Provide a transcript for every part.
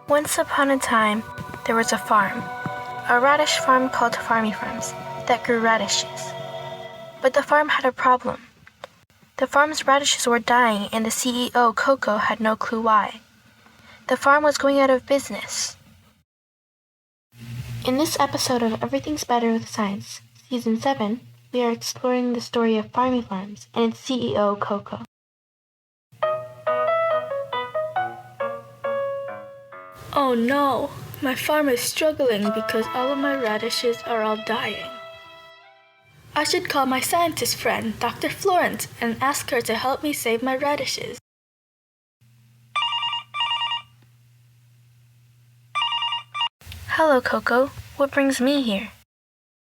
Once upon a time, there was a farm, a radish farm called Farmy Farms, that grew radishes. But the farm had a problem. The farm's radishes were dying and the CEO, Coco, had no clue why. The farm was going out of business. In this episode of Everything's Better with Science, Season 7, we are exploring the story of Farmy Farms and its CEO, Coco. Oh no, my farm is struggling because all of my radishes are all dying. I should call my scientist friend, Dr. Florence, and ask her to help me save my radishes. Hello, Coco. What brings me here?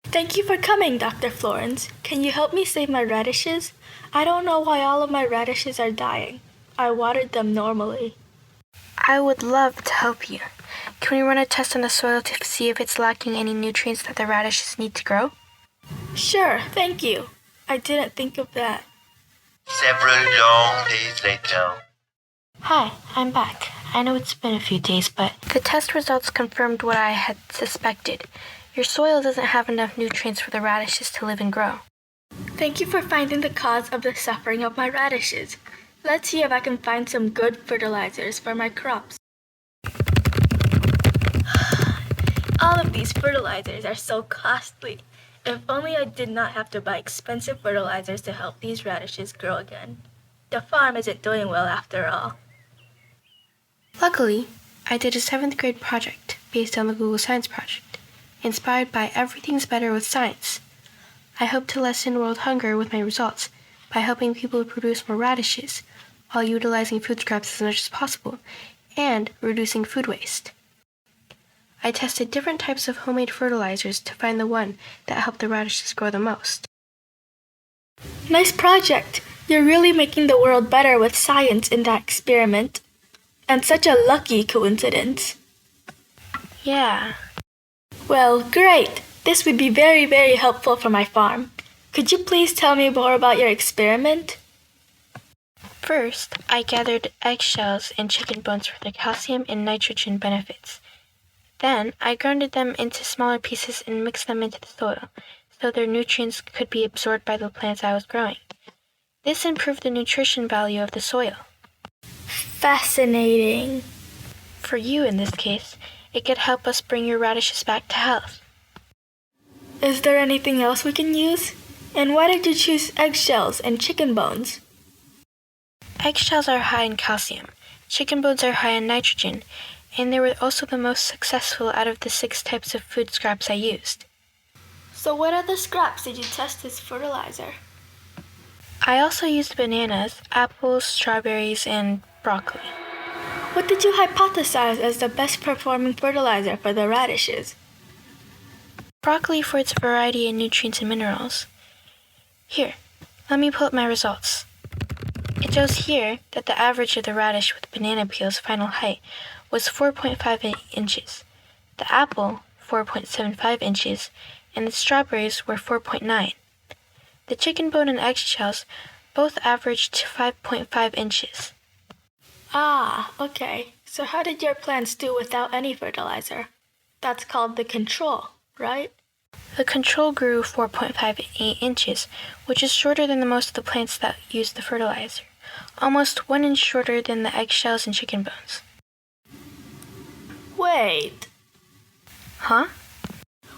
Thank you for coming, Dr. Florence. Can you help me save my radishes? I don't know why all of my radishes are dying. I watered them normally. I would love to help you. Can we run a test on the soil to see if it's lacking any nutrients that the radishes need to grow? Sure, thank you. I didn't think of that. Several long days later. Hi, I'm back. I know it's been a few days, but the test results confirmed what I had suspected. Your soil doesn't have enough nutrients for the radishes to live and grow. Thank you for finding the cause of the suffering of my radishes. Let's see if I can find some good fertilizers for my crops. All of these fertilizers are so costly. If only I did not have to buy expensive fertilizers to help these radishes grow again. The farm isn't doing well after all. Luckily, I did a 7th grade project based on the Google Science Project, inspired by Everything's Better with Science. I hope to lessen world hunger with my results by helping people produce more radishes while utilizing food scraps as much as possible and reducing food waste. I tested different types of homemade fertilizers to find the one that helped the radishes grow the most. Nice project! You're really making the world better with science in that experiment. And such a lucky coincidence. Yeah. Well, great! This would be very, very helpful for my farm. Could you please tell me more about your experiment? First, I gathered eggshells and chicken bones for their calcium and nitrogen benefits. Then, I grounded them into smaller pieces and mixed them into the soil, so their nutrients could be absorbed by the plants I was growing. This improved the nutrition value of the soil. Fascinating. For you, in this case, it could help us bring your radishes back to health. Is there anything else we can use? And why did you choose eggshells and chicken bones? Eggshells are high in calcium, chicken bones are high in nitrogen, and they were also the most successful out of the 6 types of food scraps I used. So what other scraps did you test as fertilizer? I also used bananas, apples, strawberries, and broccoli. What did you hypothesize as the best performing fertilizer for the radishes? Broccoli for its variety in nutrients and minerals. Here, let me pull up my results. It shows here that the average of the radish with banana peel's final height was 4.58 inches, the apple 4.75 inches, and the strawberries were 4.9. The chicken bone and eggshells both averaged 5.5 inches. Ah, okay. So how did your plants do without any fertilizer? That's called the control, right? The control grew 4.58 inches, which is shorter than the most of the plants that used the fertilizer. Almost 1 inch shorter than the eggshells and chicken bones. Wait. Huh?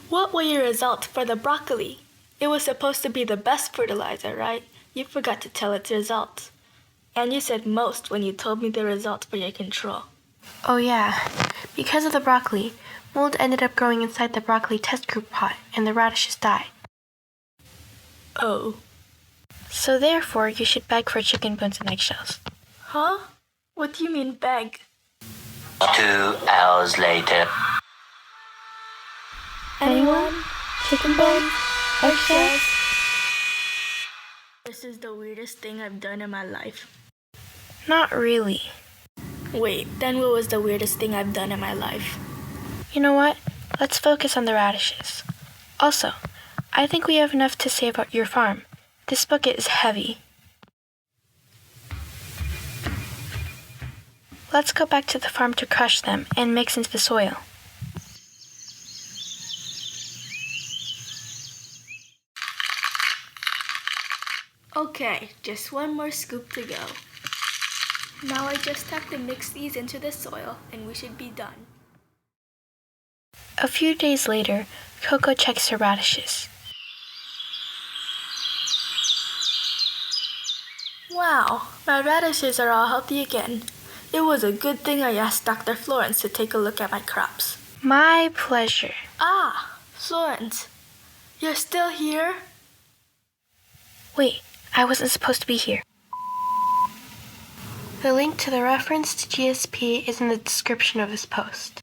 What were your results for the broccoli? It was supposed to be the best fertilizer, right? You forgot to tell its results. And you said most when you told me the results for your control. Oh yeah, because of the broccoli, mold ended up growing inside the broccoli test group pot and the radishes died. Oh. So therefore, you should beg for chicken bones and eggshells. Huh? What do you mean beg? 2 hours later. Anyone? Chicken bones? Eggshells? This is the weirdest thing I've done in my life. Not really. Wait, then what was the weirdest thing I've done in my life? You know what? Let's focus on the radishes. Also, I think we have enough to save your farm. This bucket is heavy. Let's go back to the farm to crush them and mix into the soil. Okay, just one more scoop to go. Now I just have to mix these into the soil and we should be done. A few days later, Coco checks her radishes. Wow, my radishes are all healthy again. It was a good thing I asked Dr. Florence to take a look at my crops. My pleasure. Ah, Florence, you're still here? Wait, I wasn't supposed to be here. The link to the reference to GSP is in the description of this post.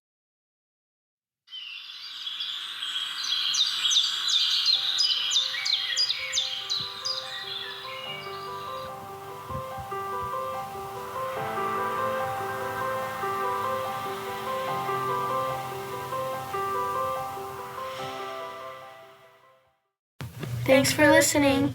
Thanks for listening.